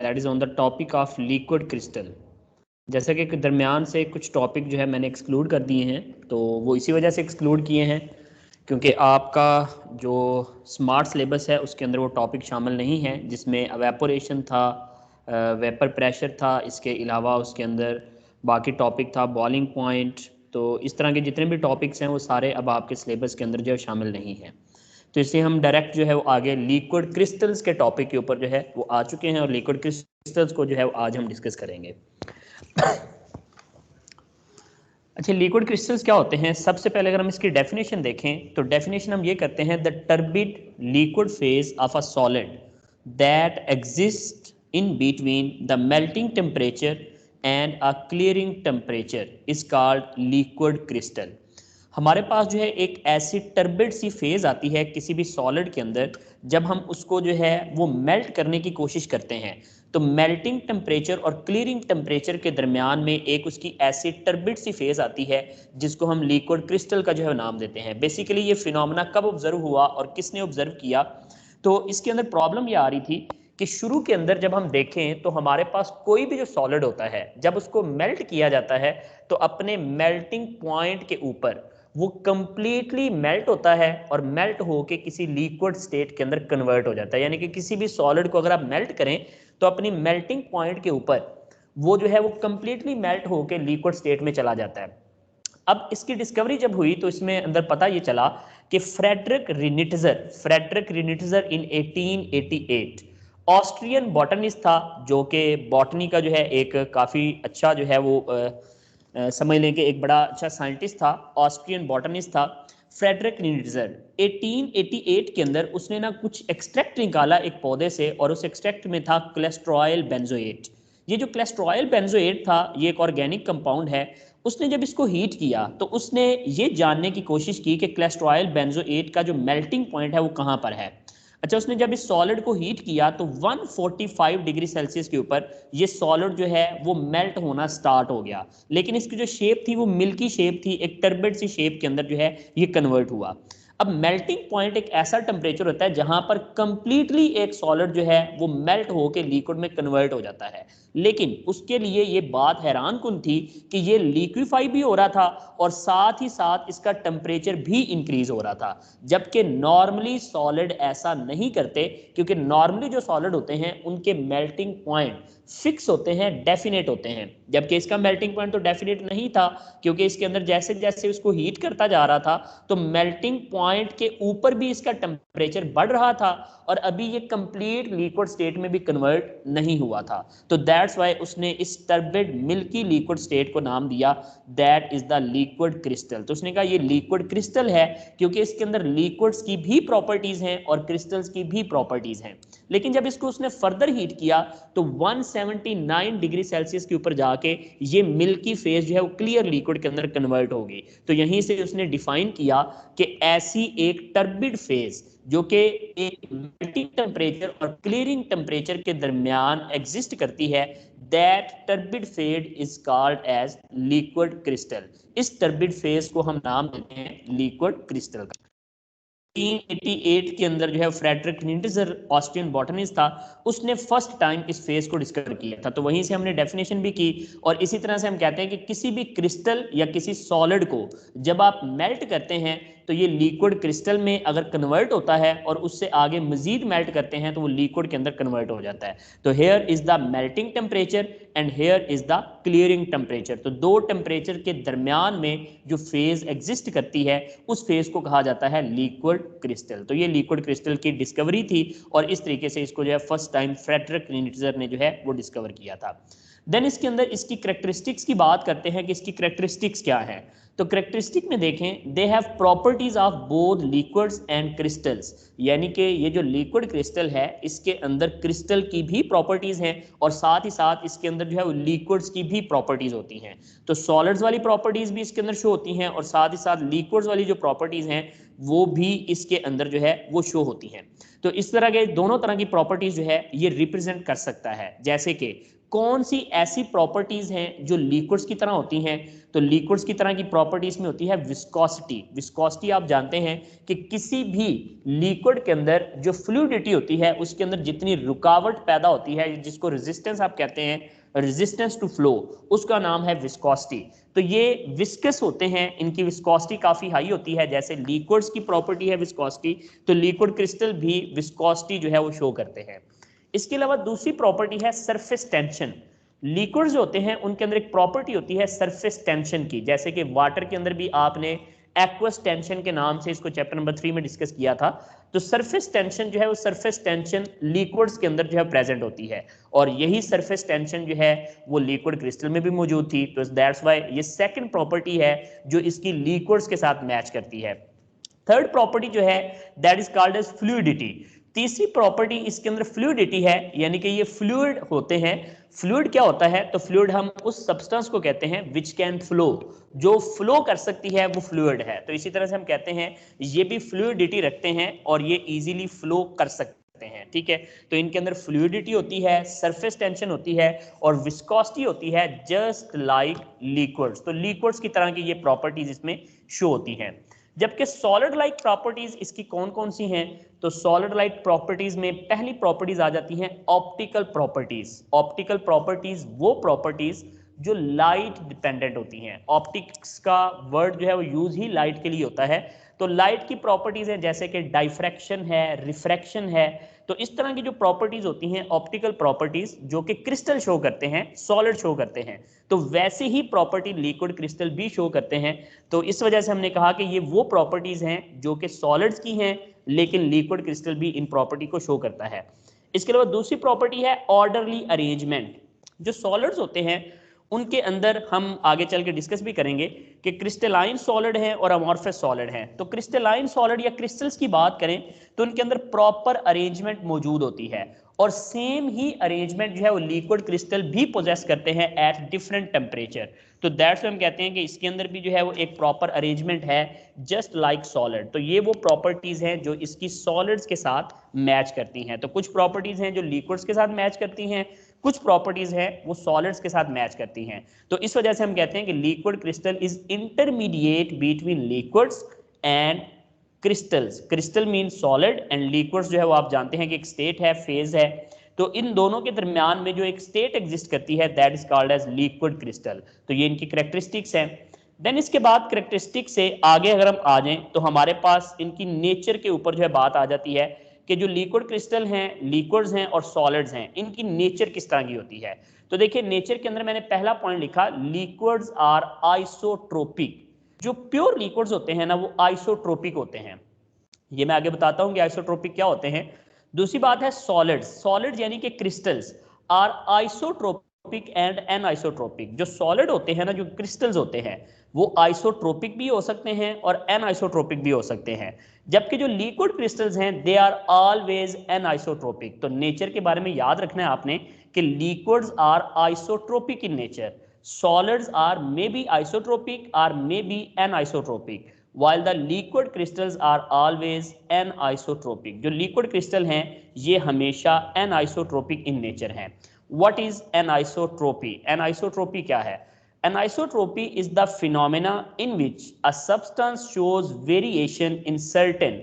That is on the topic of liquid crystal. जैसा कि दरमियान से कुछ टॉपिक जो है मैंने एक्सक्लूड कर दिए हैं, तो वो इसी वजह से एक्सक्लूड किए हैं क्योंकि आपका जो स्मार्ट सिलेबस है उसके अंदर वो टॉपिक शामिल नहीं है, जिसमें एवेपोरेशन था, वेपर प्रेशर था, इसके अलावा उसके अंदर बाकी टॉपिक था बॉइलिंग पॉइंट। तो इस तरह के जितने भी टॉपिक्स हैं वो सारे अब आपके सिलेबस के अंदर जो है शामिल नहीं हैं। तो इसलिए हम डायरेक्ट जो है वो आगे लिक्विड क्रिस्टल्स के टॉपिक के ऊपर जो है वो आ चुके हैं और लिक्विड क्रिस्टल्स को जो है वो आज हम डिस्कस करेंगे। अच्छा, लिक्विड क्रिस्टल्स क्या होते हैं? सबसे पहले अगर हम इसकी डेफिनेशन देखें तो डेफिनेशन हम ये करते हैं, the turbid liquid phase of a solid that exist in between the melting temperature and a clearing temperature is called liquid crystal. हमारे पास जो है एक ऐसी टर्बिड सी फेज आती है किसी भी सॉलिड के अंदर, जब हम उसको जो है वो मेल्ट करने की कोशिश करते हैं तो मेल्टिंग टेम्परेचर और क्लियरिंग टेम्परेचर के दरमियान में एक उसकी ऐसी टर्बिड सी फेज आती है जिसको हम लिक्विड क्रिस्टल का जो है नाम देते हैं। बेसिकली ये फिनोमेना कब ऑब्जर्व हुआ और किसने ऑब्जर्व किया? तो इसके अंदर प्रॉब्लम ये आ रही थी कि शुरू के अंदर जब हम देखें तो हमारे पास कोई भी जो सॉलिड होता है जब उसको मेल्ट किया जाता है तो अपने मेल्टिंग पॉइंट के ऊपर वो कंप्लीटली मेल्ट होता है और मेल्ट होके किसी लिक्विड स्टेट के अंदर कन्वर्ट हो जाता है। यानी कि किसी भी सॉलिड को अगर आप मेल्ट करें तो अपनी मेल्टिंग पॉइंट के ऊपर वो जो है वो कंप्लीटली मेल्ट होके लिक्विड स्टेट में चला जाता है। अब इसकी डिस्कवरी जब हुई तो इसमें अंदर पता ये चला कि फ्रेडरिक रिनिट्जर इन 1888 ऑस्ट्रियन बॉटनिस्ट था, जो कि बॉटनी का जो है एक काफ़ी अच्छा जो है वो समझ लें कि एक बड़ा अच्छा साइंटिस्ट था, ऑस्ट्रियन बॉटनिस्ट था फ्रेडरिक रिनिट्जर। 1888 के अंदर उसने ना कुछ एक्सट्रैक्ट निकाला एक पौधे से और उस एक्सट्रैक्ट में था कोलेस्ट्रॉयल बेंजोएट। ये जो कोलेस्ट्रॉयल बेंजोएट था ये एक ऑर्गेनिक कंपाउंड है। उसने जब इसको हीट किया तो उसने ये जानने की कोशिश की कि कोलेस्ट्रॉयल बेंजोएट का जो मेल्टिंग पॉइंट है वो कहाँ पर है। अच्छा, उसने जब इस सॉलिड को हीट किया तो 145 डिग्री सेल्सियस के ऊपर ये सॉलिड जो है वो मेल्ट होना स्टार्ट हो गया, लेकिन इसकी जो शेप थी वो मिल्की शेप थी, एक टर्बिड सी शेप के अंदर जो है ये कन्वर्ट हुआ। अब मेल्टिंग पॉइंट एक ऐसा टेम्परेचर होता है जहां पर कंप्लीटली एक सॉलिड जो है वो मेल्ट होकर लिक्विड में कन्वर्ट हो जाता है, लेकिन उसके लिए ये बात हैरान कुन थी कि ये लिक्विफाई भी हो रहा था और साथ ही साथ इसका टेम्परेचर भी इंक्रीज हो रहा था, जबकि नॉर्मली सॉलिड ऐसा नहीं करते, क्योंकि नॉर्मली जो सॉलिड होते हैं उनके मेल्टिंग पॉइंट फिक्स होते हैं, डेफिनेट होते हैं, जबकि इसका मेल्टिंग पॉइंट तो डेफिनेट नहीं था, क्योंकि इसके अंदर जैसे जैसे उसको हीट करता जा रहा था तो मेल्टिंग पॉइंट के ऊपर भी इसका टेम्परेचर बढ़ रहा था और अभी ये कंप्लीट लिक्विड स्टेट में भी कन्वर्ट नहीं हुआ था। तो दैट्स वाई उसने इस टर्बिड मिल्की लिक्विड स्टेट को नाम दिया that is the liquid crystal. तो उसने कहा ये लिक्विड क्रिस्टल है क्योंकि इसके अंदर लिक्विड्स की भी प्रॉपर्टीज हैं और क्रिस्टल्स की भी प्रॉपर्टीज हैं। लेकिन जब इसको उसने फर्दर हीट किया तो 179 डिग्री सेल्सियस के ऊपर जाके ये मिल्की फेज जो है वो क्लियर लिक्विड के अंदर कन्वर्ट होगी। तो यहीं से उसने डिफाइन किया कि ऐसी एक टर्बिड फेज जो कि एक मेल्टिंग टेम्परेचर और क्लियरिंग टेम्परेचर के दरमियान एग्जिस्ट करती है, that turbid phase is called as liquid crystal. इस टर्बिड फेज को हम नाम देते हैं लिक्विड क्रिस्टल का। 1888 के अंदर जो है फ्रेडरिक निंटजर ऑस्ट्रियन बॉटनिस्ट था, उसने फर्स्ट टाइम इस फेज को डिस्कवर किया था। तो वहीं से हमने डेफिनेशन भी की और इसी तरह से हम कहते हैं कि किसी भी क्रिस्टल या किसी सॉलिड को जब आप मेल्ट करते हैं तो ये लिक्विड क्रिस्टल में अगर कन्वर्ट होता है और उससे आगे मजीद मेल्ट करते हैं तो वो लिक्विड के अंदर कन्वर्ट हो जाता है। तो here is the melting temperature and here is the clearing temperature. तो दो टेम्परेचर के दरमियान में जो फेज एग्जिस्ट करती है उस फेज को कहा जाता है लिक्विड क्रिस्टल। तो ये लिक्विड क्रिस्टल की डिस्कवरी थी और इस तरीके से इसको जो है फर्स्ट टाइम फ्रेडरिक निट्जर ने जो है वो डिस्कवर किया था। देन इसके अंदर इसकी करेक्टरिस्टिक्स की बात करते हैं कि इसकी करेक्टरिस्टिक्स क्या है। तो करेक्टरिस्टिक में देखें, they have properties of both liquids and crystals. यानी कि ये जो लिक्विड क्रिस्टल है इसके अंदर क्रिस्टल की भी प्रॉपर्टीज हैं और साथ ही साथ इसके अंदर जो है लिक्विड्स की भी प्रॉपर्टीज होती हैं। तो सॉलिड्स वाली प्रॉपर्टीज भी इसके अंदर शो होती हैं और साथ ही साथ लिक्विड्स वाली जो प्रॉपर्टीज हैं वो भी इसके अंदर जो है वो शो होती हैं। तो इस तरह के दोनों तरह की प्रॉपर्टीज जो है ये रिप्रेजेंट कर सकता है, जैसे कि कौन सी ऐसी प्रॉपर्टीज हैं जो लिक्विड्स की तरह होती हैं? तो लिक्विड्स की तरह की प्रॉपर्टीज में होती है विस्कोसिटी। विस्कोसिटी आप जानते हैं कि किसी भी लिक्विड के अंदर जो फ्लूइडिटी होती है उसके अंदर जितनी रुकावट पैदा होती है, जिसको रेजिस्टेंस आप कहते हैं, रेजिस्टेंस टू फ्लो, उसका नाम है विस्कोसिटी। तो ये विस्कस होते हैं, इनकी विस्कोसिटी काफी हाई होती है। जैसे लिक्विड्स की प्रॉपर्टी है विस्कोसिटी, तो लिक्विड क्रिस्टल भी विस्कोसिटी जो है वो शो करते हैं। इसके अलावा दूसरी प्रॉपर्टी है सरफेस टेंशन। लिक्विड्स होते हैं उनके अंदर एक प्रॉपर्टी होती है सरफेस टेंशन की, जैसे कि वाटर के अंदर भी आपने एक्वस टेंशन के नाम से इसको चैप्टर नंबर 3 में डिस्कस किया था। तो सरफेस टेंशन जो है वो सरफेस टेंशन लिक्विड्स के अंदर जो है प्रेजेंट होती है, और यही सरफेस टेंशन जो है वो लिक्विड क्रिस्टल में भी मौजूद थी। तो दैट्स व्हाई ये सेकंड प्रॉपर्टी है जो इसकी लिक्विड्स के साथ मैच करती है। थर्ड प्रॉपर्टी जो है that is called as fluidity. तीसरी प्रॉपर्टी इसके अंदर फ्लूइडिटी है, यानी कि ये फ्लूइड होते हैं। फ्लूइड क्या होता है? तो फ्लूइड हम उस सब्सटेंस को कहते हैं विच कैन फ्लो, जो फ्लो कर सकती है वो फ्लूइड है। तो इसी तरह से हम कहते हैं ये भी फ्लूइडिटी रखते हैं और ये इजीली फ्लो कर सकते हैं, ठीक है। तो इनके अंदर फ्लूइडिटी होती है, सरफेस टेंशन होती है और विस्कोसिटी होती है, जस्ट लाइक लिक्विड्स। तो लिक्विड्स की तरह की ये प्रॉपर्टीज इसमें शो होती हैं। जबकि सॉलिड लाइक प्रॉपर्टीज इसकी कौन कौन सी हैं? तो सॉलिड लाइक प्रॉपर्टीज में पहली प्रॉपर्टीज आ जाती हैं ऑप्टिकल प्रॉपर्टीज। ऑप्टिकल प्रॉपर्टीज वो प्रॉपर्टीज जो लाइट डिपेंडेंट होती हैं। ऑप्टिक्स का वर्ड जो है वो यूज ही लाइट के लिए होता है। तो लाइट की प्रॉपर्टीज है जैसे कि डाइफ्रैक्शन है, रिफ्रैक्शन है। तो इस तरह की जो प्रॉपर्टीज होती हैं ऑप्टिकल प्रॉपर्टीज, जो कि क्रिस्टल शो करते हैं, सॉलिड शो करते हैं, तो वैसे ही प्रॉपर्टी लिक्विड क्रिस्टल भी शो करते हैं। तो इस वजह से हमने कहा कि ये वो प्रॉपर्टीज हैं जो कि सॉलिड्स की हैं, लेकिन लिक्विड क्रिस्टल भी इन प्रॉपर्टी को शो करता है। इसके अलावा दूसरी प्रॉपर्टी है ऑर्डरली अरेंजमेंट। जो सॉलिड्स होते हैं उनके अंदर हम आगे चल के डिस्कस भी करेंगे कि क्रिस्टलाइन सॉलिड हैं और अमॉर्फस सॉलिड हैं। तो क्रिस्टलाइन सॉलिड या क्रिस्टल्स की बात करें तो उनके अंदर प्रॉपर अरेंजमेंट मौजूद होती है, और सेम ही अरेंजमेंट जो है वो लिक्विड क्रिस्टल भी पोजेस करते हैं एट डिफरेंट टेम्परेचर। तो दैट्स हम कहते हैं कि इसके अंदर भी जो है वो एक प्रॉपर अरेंजमेंट है, जस्ट लाइक सॉलिड। तो ये वो प्रॉपर्टीज हैं जो इसकी सॉलिड्स के साथ मैच करती हैं। तो कुछ प्रॉपर्टीज हैं जो लिक्विड्स के साथ मैच करती हैं, कुछ प्रॉपर्टीज हैं वो सॉलिड्स के साथ मैच करती हैं। तो इस वजह से हम कहते हैं कि liquid crystal is intermediate between liquids and crystals. Crystal mean solid and liquids जो है वो आप जानते हैं कि एक स्टेट है, फेज है। तो इन दोनों के दरमियान में जो एक स्टेट एग्जिस्ट करती है that is called as liquid crystal. तो ये इनकी कैरेक्टरिस्टिक्स हैं। देन इसके बाद कैरेक्टरिस्टिक से आगे अगर हम आ जाएं तो हमारे पास इनकी नेचर के ऊपर जो है बात आ जाती है कि जो लिक्विड क्रिस्टल हैं, लिक्विड्स हैं और सॉलिड्स हैं, इनकी नेचर किस तरह की होती है। तो देखिए नेचर के अंदर मैंने पहला पॉइंट लिखा, लिक्विड्स आर आइसोट्रोपिक। जो प्योर लिक्विड्स होते हैं ना वो आइसोट्रोपिक होते हैं। ये मैं आगे बताता हूं कि आइसोट्रोपिक क्या होते हैं। दूसरी बात है सॉलिड्स। सॉलिड्स यानी कि क्रिस्टल्स आर आइसोट्रोपिक एंड एनआइसोट्रोपिक। जो सॉलिड होते हैं ना, जो क्रिस्टल्स होते हैं, वो आइसोट्रोपिक भी हो सकते हैं और एनआइसोट्रोपिक भी हो सकते हैं। जबकि जो लिक्विड क्रिस्टल्स हैं दे आर ऑलवेज एनआइसोट्रोपिक। तो नेचर के बारे में याद रखना है आपने कि liquids are isotropic in nature, solids are maybe isotropic or maybe anisotropic, while the liquid crystals are always anisotropic। जो liquid crystal हैं ये हमेशा anisotropic in nature हैं। What is anisotropy? Anisotropy क्या है? Anisotropy is the phenomena in which a substance shows variation in certain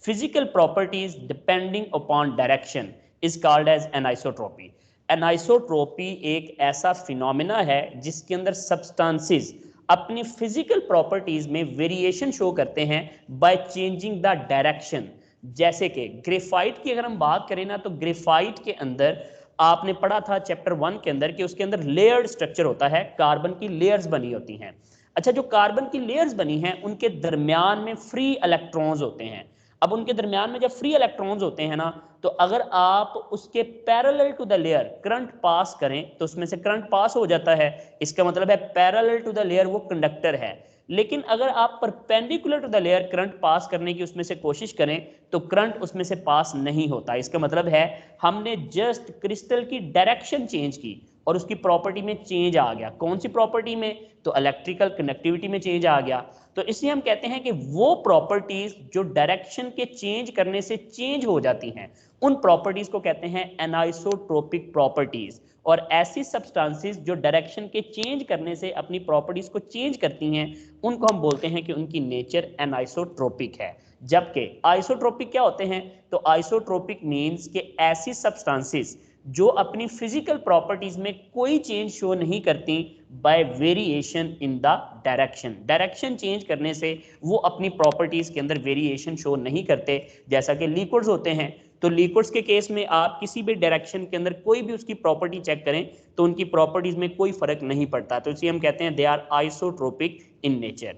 physical properties depending upon direction is called as anisotropy। एनाइसोट्रोपी एक ऐसा phenomena है जिसके अंदर सब्सटेंसेस अपनी फिजिकल प्रॉपर्टीज में वेरिएशन शो करते हैं बाय चेंजिंग द डायरेक्शन। जैसे कि ग्रेफाइट की अगर हम बात करें ना, तो ग्रेफाइट के अंदर आपने पढ़ा था चैप्टर 1 के अंदर कि उसके अंदर लेयर्ड स्ट्रक्चर होता है, कार्बन की लेयर्स बनी होती हैं। अच्छा, जो कार्बन की लेयर्स बनी हैं उनके दरमियान में फ्री इलेक्ट्रॉन्स होते हैं। अब उनके दरमियान में जब फ्री इलेक्ट्रॉन्स होते हैं ना, तो अगर आप उसके parallel to the layer current pass करें तो उसमें से करंट पास हो जाता है। इसका मतलब है पैरेलल टू द लेयर वो कंडक्टर है। लेकिन अगर आप perpendicular to the layer current pass करने की उसमें से कोशिश करें तो करंट उसमें से पास नहीं होता। इसका मतलब है हमने जस्ट क्रिस्टल की डायरेक्शन चेंज की और उसकी प्रॉपर्टी में चेंज आ गया। कौन सी प्रॉपर्टी में? तो इलेक्ट्रिकल कनेक्टिविटी में चेंज आ गया। तो इसलिए हम कहते हैं कि वो प्रॉपर्टीज जो डायरेक्शन के चेंज करने से चेंज हो जाती हैं उन प्रॉपर्टीज को कहते हैं एनाइसोट्रोपिक प्रॉपर्टीज। और ऐसी सब्सटेंसेस जो डायरेक्शन के चेंज करने से अपनी प्रॉपर्टीज को चेंज करती हैं उनको हम बोलते हैं कि उनकी नेचर एनाइसोट्रोपिक है। जबकि आइसोट्रोपिक क्या होते हैं? तो आइसोट्रोपिक मींस कि ऐसी सब्सटेंसेस जो अपनी फिजिकल प्रॉपर्टीज में कोई चेंज शो नहीं करती bye variation in the direction. Direction change करने से वो अपनी प्रॉपर्टीज के अंदर वेरिएशन शो नहीं करते। जैसा कि लिक्विड्स होते हैं, तो लिक्विड्स के केस में आप किसी भी डायरेक्शन के अंदर कोई भी उसकी प्रॉपर्टी चेक करें तो उनकी प्रॉपर्टीज में कोई फर्क नहीं पड़ता, तो इसे हम कहते हैं they are isotropic in nature.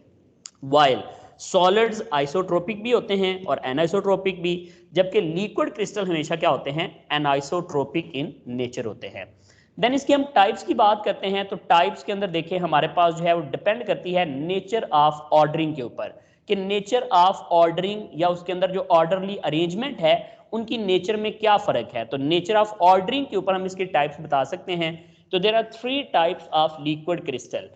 While solids isotropic भी होते हैं और एनाइसोट्रोपिक भी, जबकि लिक्विड क्रिस्टल हमेशा क्या होते हैं? एनाइसोट्रोपिक इन नेचर होते हैं। देन इसकी हम टाइप्स की बात करते हैं, तो टाइप्स के अंदर देखिए हमारे पास जो है वो डिपेंड करती है नेचर ऑफ ऑर्डरिंग के ऊपर, कि नेचर ऑफ ऑर्डरिंग या उसके अंदर जो ऑर्डरली अरेंजमेंट है उनकी नेचर में क्या फर्क है। तो नेचर ऑफ ऑर्डरिंग के ऊपर हम इसके टाइप्स बता सकते हैं। तो there are 3 types of liquid crystal.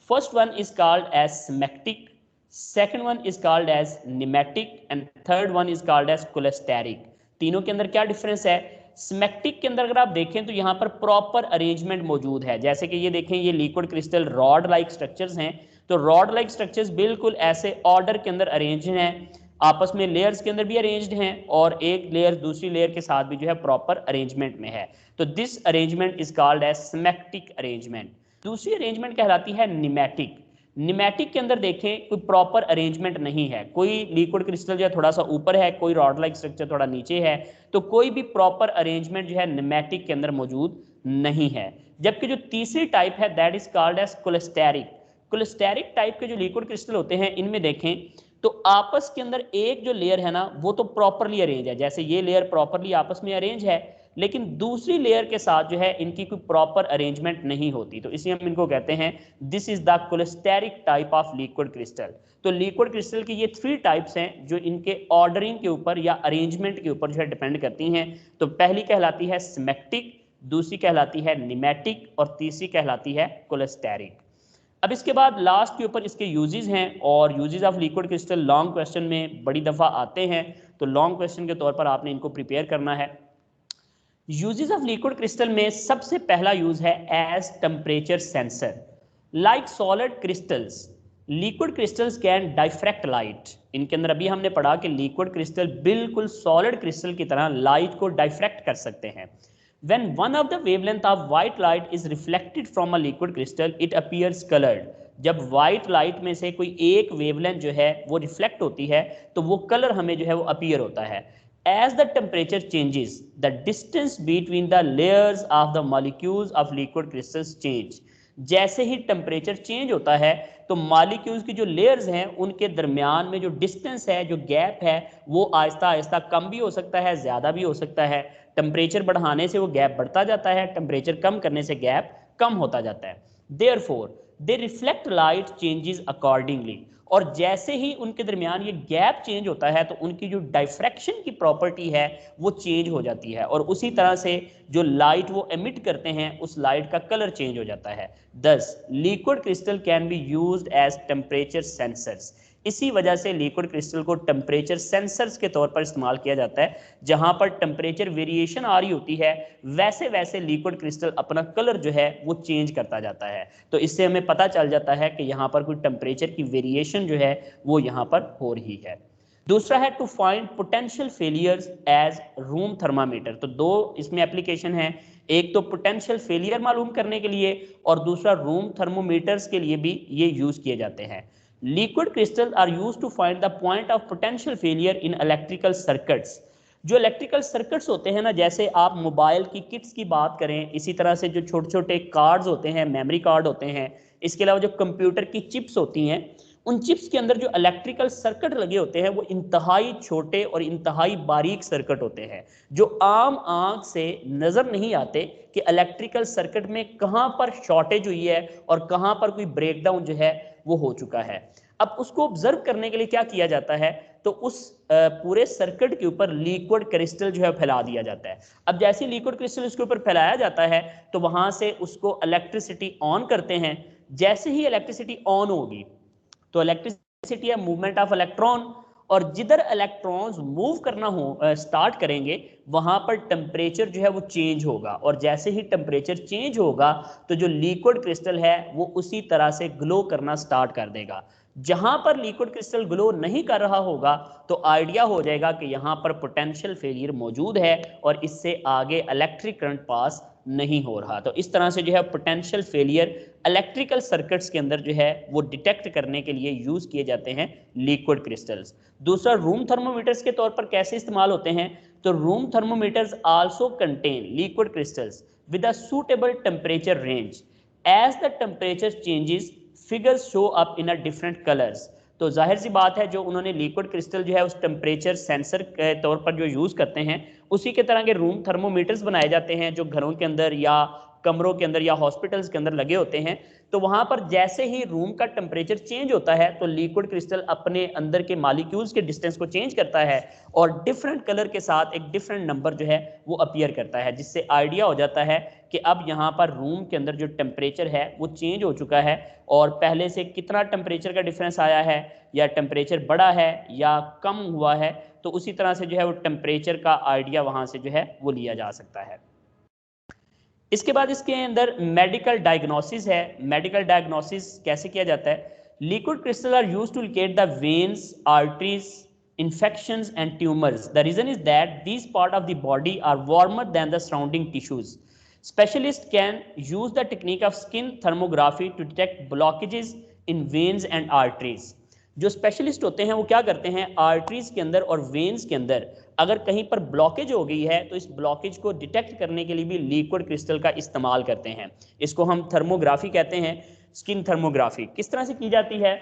First one is called as symmetric, second one is called as nematic and third one is called as cholesteric। तीनों के अंदर क्या डिफरेंस है? सिमेट्रिक के अंदर अगर आप देखें तो यहाँ पर प्रॉपर अरेंजमेंट मौजूद है, जैसे कि ये देखें ये liquid crystal rod like structures हैं, तो रॉड लाइक स्ट्रक्चर्स बिल्कुल ऐसे ऑर्डर के अंदर अरेंज हैं, आपस में लेयर्स के अंदर भी अरेंज्ड हैं और एक लेयर दूसरी लेयर के साथ भी जो है प्रॉपर अरेंजमेंट में है। तो this arrangement is called as symmetric arrangement. दूसरी अरेंजमेंट कहलाती है निमेटिक। निमेटिक के अंदर देखें कोई प्रॉपर अरेंजमेंट नहीं है, कोई लिक्विड क्रिस्टल जो है थोड़ा सा ऊपर है, कोई रॉड लाइक स्ट्रक्चर थोड़ा नीचे है, तो कोई भी प्रॉपर अरेंजमेंट जो है निमेटिक के अंदर मौजूद नहीं है। जबकि जो तीसरी टाइप है that is called as cholesteric. Cholesteric type के जो लिक्विड क्रिस्टल होते हैं इनमें देखें तो आपस के अंदर एक जो लेयर है ना वो तो प्रॉपरली अरेंज है, जैसे ये लेयर प्रॉपरली आपस में अरेंज है, लेकिन दूसरी लेयर के साथ जो है इनकी कोई प्रॉपर अरेंजमेंट नहीं होती, तो इसलिए हम इनको कहते हैं this is the cholesteric type of liquid crystal. तो लिक्विड क्रिस्टल की ये 3 टाइप्स हैं जो इनके ऑर्डरिंग के ऊपर या अरेंजमेंट के ऊपर जो है डिपेंड करती हैं। तो पहली कहलाती है सिमेट्रिक, दूसरी कहलाती है निमेटिक और तीसरी कहलाती है कोलेस्टेरिक। अब इसके बाद लास्ट के ऊपर इसके यूजेस हैं, और uses of liquid crystal long question में बड़ी दफ़ा आते हैं, तो लॉन्ग क्वेश्चन के तौर पर आपने इनको प्रिपेयर करना है। यूजेस ऑफ लिक्विड क्रिस्टल में सबसे पहला यूज है as temperature sensor. Like solid crystals, liquid crystals can diffract light. इनके अंदर अभी हमने पढ़ा कि लिक्विड क्रिस्टल बिल्कुल सॉलिड क्रिस्टल की तरह लाइट को डाइफ्रैक्ट कर सकते हैं। When one of the wavelength of white light is reflected from a liquid crystal, it appears colored। जब white light में से कोई एक वेवलेंथ जो है वो रिफ्लेक्ट होती है तो वो कलर हमें जो है वो अपीयर होता है। As the temperature changes, the distance between the layers of the molecules of liquid crystals change। जैसे ही टेम्परेचर चेंज होता है तो मॉलिक्यूल्स की जो लेयर्स हैं उनके दरमियान में जो डिस्टेंस है, जो गैप है, वो आहिस्ता आहिस्ता कम भी हो सकता है, ज़्यादा भी हो सकता है। टेम्परेचर बढ़ाने से वो गैप बढ़ता जाता है, टेम्परेचर कम करने से गैप कम होता जाता है। Therefore they reflect light changes accordingly. और जैसे ही उनके दरमियान ये गैप चेंज होता है तो उनकी जो डाइफ्रैक्शन की प्रॉपर्टी है वो चेंज हो जाती है, और उसी तरह से जो लाइट वो एमिट करते हैं उस लाइट का कलर चेंज हो जाता है। Thus liquid crystal can be used as temperature sensors. इसी वजह से लिक्विड क्रिस्टल को टेम्परेचर सेंसर्स के तौर पर इस्तेमाल किया जाता है। जहां पर टेम्परेचर वेरिएशन आ रही होती है वैसे वैसे लिक्विड क्रिस्टल अपना कलर जो है वो चेंज करता जाता है, तो इससे हमें पता चल जाता है कि यहाँ पर कोई टेम्परेचर की वेरिएशन जो है वो यहाँ पर हो रही है। दूसरा है to find potential failures as room thermometer. तो दो इसमें एप्लीकेशन है, एक तो पोटेंशियल फेलियर मालूम करने के लिए और दूसरा रूम थर्मोमीटर्स के लिए भी ये यूज किए जाते हैं। Liquid crystal are use to find the point of potential failure in electrical circuits. जो इलेक्ट्रिकल सर्किट्स होते हैं ना, जैसे आप मोबाइल की किट्स की बात करें, इसी तरह से जो छोटे छोटे कार्ड्स होते हैं, मेमोरी कार्ड होते हैं, इसके अलावा जो कंप्यूटर की चिप्स होती हैं, उन चिप्स के अंदर जो इलेक्ट्रिकल सर्किट लगे होते हैं वो इंतहाई छोटे और इंतहाई बारीक सर्किट होते हैं जो आम आंख से नजर नहीं आते कि इलेक्ट्रिकल सर्किट में कहां पर शॉर्टेज हुई है और कहां पर कोई ब्रेकडाउन जो है वो हो चुका है। अब उसको ऑब्जर्व करने के लिए क्या किया जाता है, तो उस पूरे सर्किट के ऊपर लिक्विड क्रिस्टल जो है फैला दिया जाता है। अब जैसे लिक्विड क्रिस्टल उसके ऊपर फैलाया जाता है तो वहां से उसको इलेक्ट्रिसिटी ऑन करते हैं। जैसे ही इलेक्ट्रिसिटी ऑन होगी तो इलेक्ट्रिसिटी है मूवमेंट ऑफ इलेक्ट्रॉन, और जिधर इलेक्ट्रॉन्स मूव करना हो स्टार्ट करेंगे वहां पर टेम्परेचर जो है वो चेंज होगा, और जैसे ही टेम्परेचर चेंज होगा तो जो लिक्विड क्रिस्टल है वो उसी तरह से ग्लो करना स्टार्ट कर देगा। जहां पर लिक्विड क्रिस्टल ग्लो नहीं कर रहा होगा तो आइडिया हो जाएगा कि यहां पर पोटेंशियल फेलियर मौजूद है और इससे आगे इलेक्ट्रिक करंट पास नहीं हो रहा। तो इस तरह से जो है पोटेंशियल फेलियर इलेक्ट्रिकल सर्किट्स के अंदर जो है वो डिटेक्ट करने के लिए यूज किए जाते हैं लिक्विड क्रिस्टल्स। दूसरा, रूम थर्मोमीटर्स के तौर पर कैसे इस्तेमाल होते हैं, तो room thermometers also contain liquid crystals with a suitable temperature range. As the temperature changes figures show up in a different colours. तो जाहिर सी बात है जो उन्होंने लिक्विड क्रिस्टल जो है उस टेम्परेचर सेंसर के तौर पर जो यूज़ करते हैं उसी के तरह के रूम थर्मोमीटर्स बनाए जाते हैं जो घरों के अंदर या कमरों के अंदर या हॉस्पिटल्स के अंदर लगे होते हैं। तो वहां पर जैसे ही रूम का टेम्परेचर चेंज होता है तो लिक्विड क्रिस्टल अपने अंदर के मॉलिक्यूल्स के डिस्टेंस को चेंज करता है और डिफरेंट कलर के साथ एक डिफरेंट नंबर जो है वो अपीयर करता है, जिससे आइडिया हो जाता है कि अब यहाँ पर रूम के अंदर जो टेम्परेचर है वो चेंज हो चुका है और पहले से कितना टेम्परेचर का डिफरेंस आया है, या टेम्परेचर बढ़ा है या कम हुआ है। तो उसी तरह से जो है वो टेम्परेचर का आइडिया वहाँ से जो है वो लिया जा सकता है। इसके बाद इसके अंदर मेडिकल डायग्नोसिस है। मेडिकल डायग्नोसिस कैसे किया जाता है, liquid crystal are used to locate the veins, arteries, infections and tumors. The reason is that these part of the body are warmer than the surrounding tissues. Specialists can use the technique of skin thermography to detect blockages in veins and arteries. जो specialist होते हैं वो क्या करते हैं, arteries के अंदर और वेन्स के अंदर अगर कहीं पर ब्लॉकेज हो गई है तो इस ब्लॉकेज को डिटेक्ट करने के लिए भी लिक्विड क्रिस्टल का इस्तेमाल करते हैं। इसको हम थर्मोग्राफी कहते हैं। स्किन थर्मोग्राफी किस तरह से की जाती है,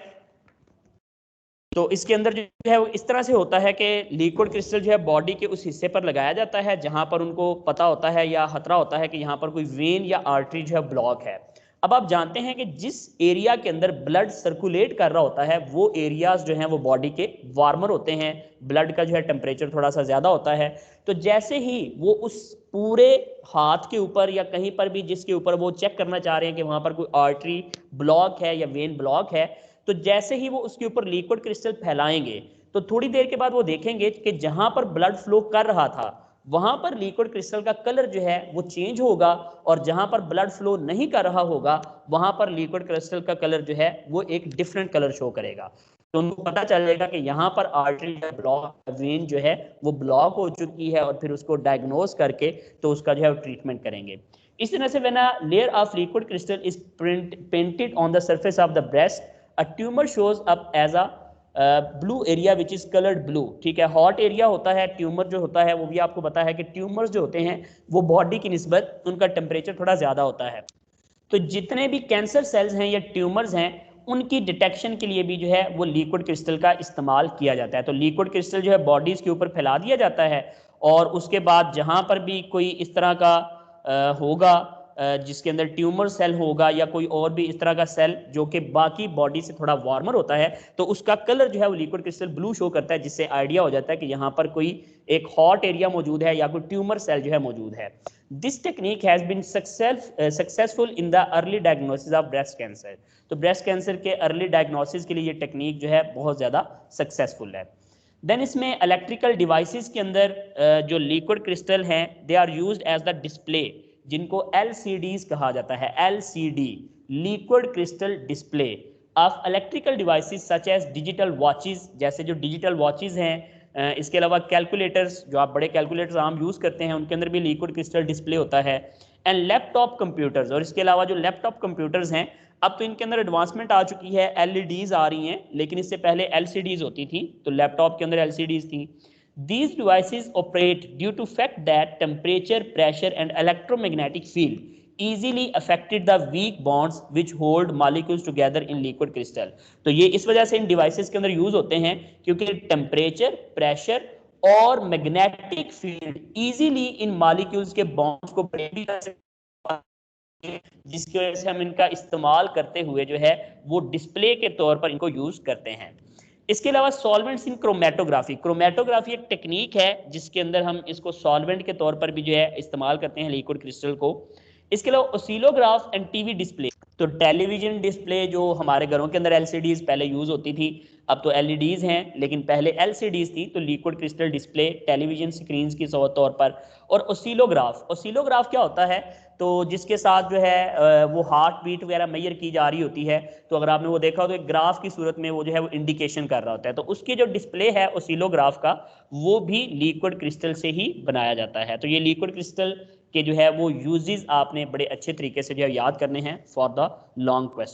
तो इसके अंदर जो है वो इस तरह से होता है कि लिक्विड क्रिस्टल जो है बॉडी के उस हिस्से पर लगाया जाता है जहां पर उनको पता होता है या खतरा होता है कि यहाँ पर कोई वेन या आर्टरी जो है ब्लॉक है। अब आप जानते हैं कि जिस एरिया के अंदर ब्लड सर्कुलेट कर रहा होता है वो एरियाज जो हैं वो बॉडी के वार्मर होते हैं, ब्लड का जो है टेम्परेचर थोड़ा सा ज्यादा होता है। तो जैसे ही वो उस पूरे हाथ के ऊपर या कहीं पर भी जिसके ऊपर वो चेक करना चाह रहे हैं कि वहां पर कोई आर्टरी ब्लॉक है या वेन ब्लॉक है, तो जैसे ही वो उसके ऊपर लिक्विड क्रिस्टल फैलाएंगे तो थोड़ी देर के बाद वो देखेंगे कि जहां पर ब्लड फ्लो कर रहा था वहां पर लिक्विड क्रिस्टल का कलर जो है वो चेंज होगा, और जहां पर ब्लड फ्लो नहीं कर रहा होगा वहां पर लिक्विड क्रिस्टल का कलर जो है वो एक डिफरेंट कलर शो करेगा। तो उनको पता चलेगा कि यहाँ पर आर्टरी ब्लॉक वेन जो है वो ब्लॉक हो चुकी है और फिर उसको डायग्नोज करके तो उसका जो है वो ट्रीटमेंट करेंगे। इस तरह से when a layer of liquid crystal is painted on the surface of the breast, a tumor shows up as a blue area which is colored blue। ठीक है, हॉट एरिया होता है, ट्यूमर जो होता है वो भी आपको पता है कि ट्यूमर्स जो होते हैं वो बॉडी की निस्बत उनका टेम्परेचर थोड़ा ज्यादा होता है। तो जितने भी कैंसर सेल्स हैं या ट्यूमर्स हैं उनकी डिटेक्शन के लिए भी जो है वो लिक्विड क्रिस्टल का इस्तेमाल किया जाता है। तो लिक्विड क्रिस्टल जो है बॉडीज के ऊपर फैला दिया जाता है और उसके बाद जहां पर भी कोई इस तरह का होगा जिसके अंदर ट्यूमर सेल होगा या कोई और भी इस तरह का सेल जो कि बाकी बॉडी से थोड़ा वार्मर होता है, तो उसका कलर जो है वो लिक्विड क्रिस्टल ब्लू शो करता है, जिससे आइडिया हो जाता है कि यहाँ पर कोई एक हॉट एरिया मौजूद है या कोई ट्यूमर सेल जो है मौजूद है। This technique has been successful in the early diagnosis of breast cancer. तो ब्रेस्ट कैंसर के अर्ली डायग्नोसिस के लिए ये टेक्निक जो है बहुत ज़्यादा सक्सेसफुल है। देन इसमें इलेक्ट्रिकल डिवाइसेस के अंदर जो लिक्विड क्रिस्टल हैं they are used as the display, जिनको LCDs कहा जाता है। LCD liquid crystal display of electrical devices such as digital watches, जैसे जो डिजिटल वॉचेस हैं, इसके अलावा कैलकुलेटर्स, जो आप बड़े कैलकुलेटर्स आम यूज़ करते हैं उनके अंदर भी लिक्विड क्रिस्टल डिस्प्ले होता है। एंड लैपटॉप कंप्यूटर्स, और इसके अलावा जो लैपटॉप कंप्यूटर्स हैं अब तो इनके अंदर एडवांसमेंट आ चुकी है, LEDs आ रही हैं, लेकिन इससे पहले LCDs होती थी, तो लैपटॉप के अंदर LCDs थी। These devices operate due to fact that temperature, pressure and electromagnetic field easily affected the weak bonds which hold molecules together in liquid crystal। तो ये इस वजह से इन डिवाइसेस के अंदर यूज होते हैं क्योंकि टेम्परेचर, प्रेशर और मैग्नेटिक फील्ड इजीली इन मॉलिक्यूल्स के बॉन्ड्स को ब्रेक भी कर सकते हैं, जिसकी वजह से हम इनका इस्तेमाल करते हुए जो है वो डिस्प्ले के तौर पर इनको यूज करते हैं। इसके अलावा सॉल्वेंट्स इन क्रोमेटोग्राफी, क्रोमेटोग्राफी एक टेक्निक है जिसके अंदर हम इसको सॉल्वेंट के तौर पर भी जो है इस्तेमाल करते हैं लिक्विड क्रिस्टल को। इसके अलावा ओसिलोग्राफ एंड टीवी डिस्प्ले, तो टेलीविजन डिस्प्ले जो हमारे घरों के अंदर एलसीडीज पहले यूज होती थी, अब तो एलईडीज हैं, लेकिन पहले एलसीडीज थी। तो liquid crystal display television screen की तौर पर। और ओसिलोग्राफ, ओसिलोग्राफ क्या होता है, तो जिसके साथ जो है वो हार्ट बीट वगैरह मेजर की जा रही होती है। तो अगर आपने वो देखा हो तो एक ग्राफ की सूरत में वो जो है वो इंडिकेशन कर रहा होता है। तो उसकी जो डिस्प्ले है ओसिलोग्राफ का, वो भी लिक्विड क्रिस्टल से ही बनाया जाता है। तो ये लिक्विड क्रिस्टल के जो है वो यूजेस आपने बड़े अच्छे तरीके से जो है याद करने हैं फॉर द लॉन्ग क्वेश्चन।